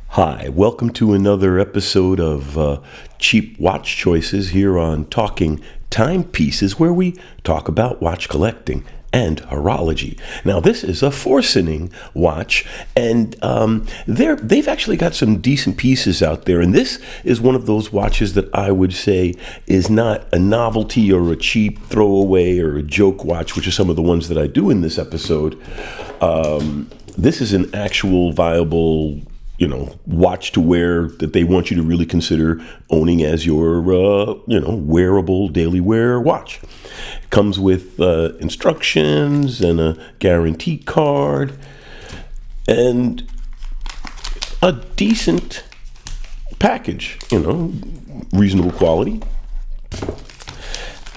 Hi, welcome to another episode of Cheap Watch Choices here on Talking Timepieces, where we talk about watch collecting and horology. Now, this is a Forcening watch, and they've actually got some decent pieces out there, and this is one of those watches that I would say is not a novelty or a cheap throwaway or a joke watch, which are some of the ones that I do in this episode. This is an actual viable watch to wear that they want you to really consider owning as your, wearable daily wear watch. It comes with instructions and a guarantee card and a decent package, reasonable quality.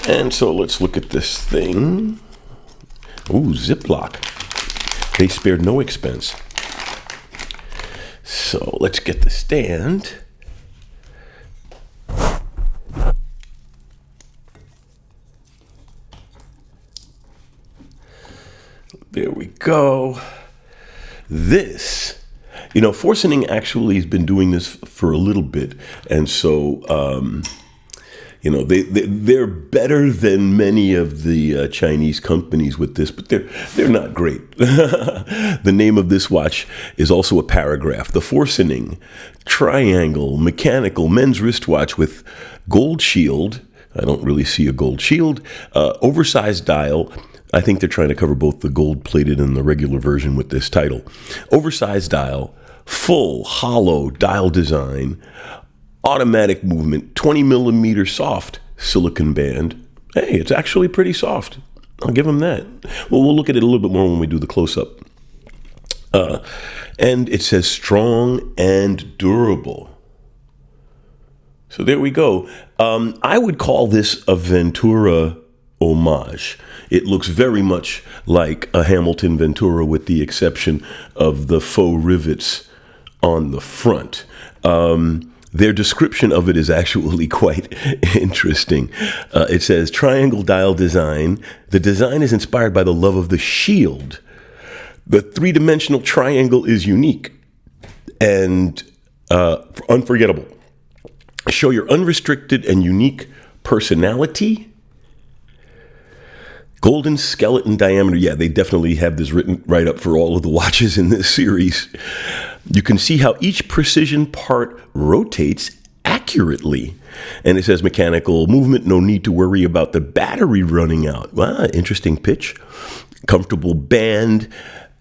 And so let's look at this thing. Ooh, Ziploc. They spared no expense. So let's get the stand. There we go. This, Forcening actually has been doing this for a little bit. And so, they're better than many of the Chinese companies with this, but they're not great. The name of this watch is also a paragraph. The Forcening Triangle Mechanical Men's Wristwatch with gold shield. I don't really see a gold shield. Oversized dial. I think they're trying to cover both the gold-plated and the regular version with this title. Oversized dial, full hollow dial design, automatic movement, 20 millimeter soft silicon band. Hey, it's actually pretty soft. I'll give them that. Well, we'll look at it a little bit more when we do the close-up. And it says strong and durable. So there we go. I would call this a Ventura homage. It looks very much like a Hamilton Ventura with the exception of the faux rivets on the front. Their description of it is actually quite interesting. It says, triangle dial design. The design is inspired by the love of the shield. The three-dimensional triangle is unique and unforgettable. Show your unrestricted and unique personality. Golden skeleton diameter. Yeah, they definitely have this written right up for all of the watches in this series. You can see how each precision part rotates accurately. And it says mechanical movement, no need to worry about the battery running out. Wow, interesting pitch. Comfortable band.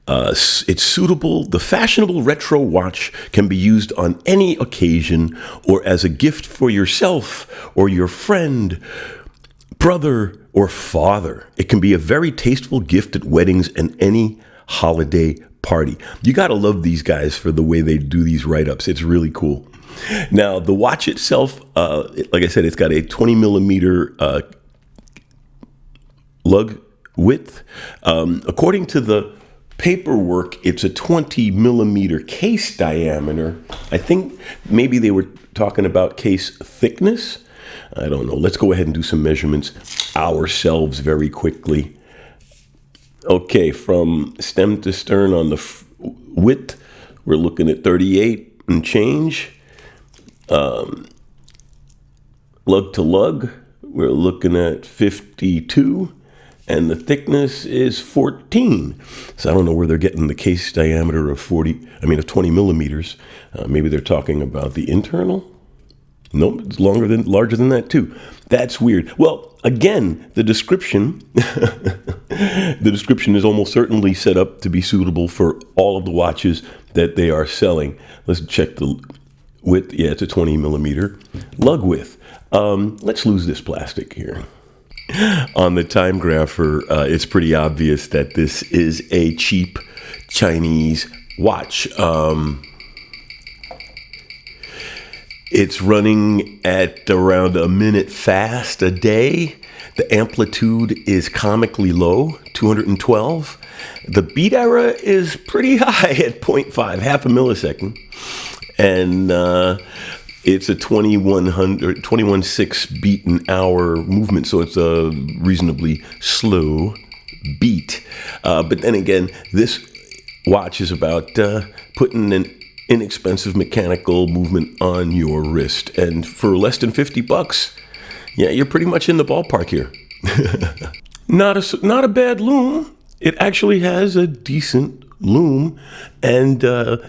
It's suitable. The fashionable retro watch can be used on any occasion or as a gift for yourself or your friend, brother, or father. It can be a very tasteful gift at weddings and any holiday party. You got to love these guys for the way they do these write-ups. It's really cool. Now, the watch itself, like I said, it's got a 20 millimeter lug width. According to the paperwork, it's a 20 millimeter case diameter. I think maybe they were talking about case thickness. I don't know. Let's go ahead and do some measurements ourselves very quickly. Okay, from stem to stern on the width, we're looking at 38 and change. Lug to lug, we're looking at 52. And the thickness is 14. So I don't know where they're getting the case diameter of 20 millimeters. Maybe they're talking about the internal. Nope, it's larger than that too. That's weird. Well, again, the description is almost certainly set up to be suitable for all of the watches that they are selling. Let's check the width. Yeah, it's a 20 millimeter lug width. Let's lose this plastic here. On the time grapher, it's pretty obvious that this is a cheap Chinese watch. It's running at around a minute fast a day. The amplitude is comically low, 212. The beat error is pretty high at 0.5, half a millisecond. And It's a 21.6 beat an hour movement, so it's a reasonably slow beat. But then again, this watch is about putting an inexpensive mechanical movement on your wrist. And for less than $50, yeah, you're pretty much in the ballpark here. Not a bad loom. It actually has a decent loom, and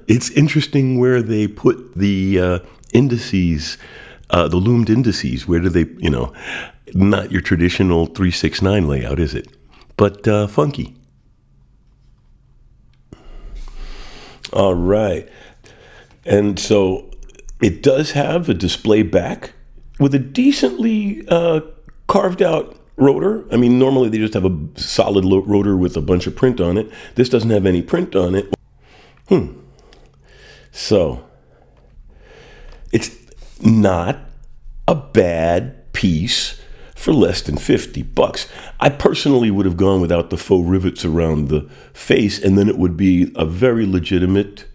it's interesting where they put the indices, the loomed indices. Where do they, not your traditional 369 layout, is it? But funky. All right. And so it does have a display back with a decently carved out rotor. I mean, normally they just have a solid rotor with a bunch of print on it. This doesn't have any print on it. So it's not a bad piece for less than $50. I personally would have gone without the faux rivets around the face, and then it would be a very legitimate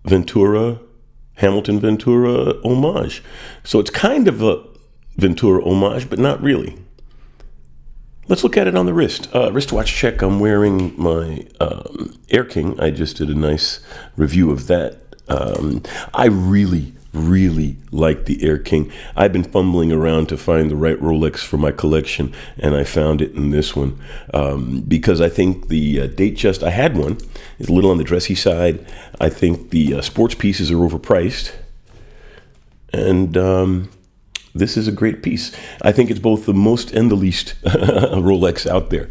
Hamilton Ventura homage. So it's kind of a Ventura homage, but not really. Let's look at it on the wrist. Wristwatch check. I'm wearing my Air King. I just did a nice review of that. I really like the Air King. I've been fumbling around to find the right Rolex for my collection, and I found it in this one because I think the date just, I had one. It's a little on the dressy side. I think the sports pieces are overpriced, and this is a great piece. I think it's both the most and the least Rolex out there.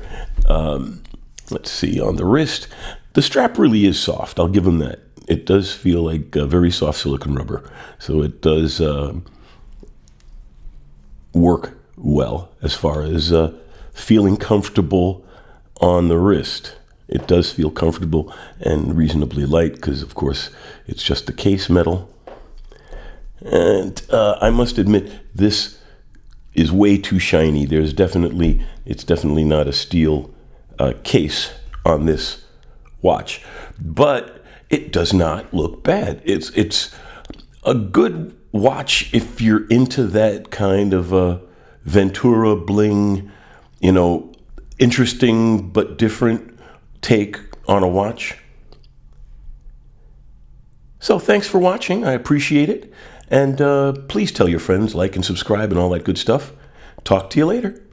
Let's see, on the wrist, the strap really is soft. I'll give them that. It does feel like very soft silicone rubber. So it does work well as far as feeling comfortable on the wrist. It does feel comfortable and reasonably light because, of course, it's just the case metal. And I must admit, this is way too shiny. It's definitely not a steel case on this watch, but it does not look bad. It's a good watch if you're into that kind of Ventura bling, interesting but different take on a watch. So thanks for watching. I appreciate it. And please tell your friends, like and subscribe and all that good stuff. Talk to you later.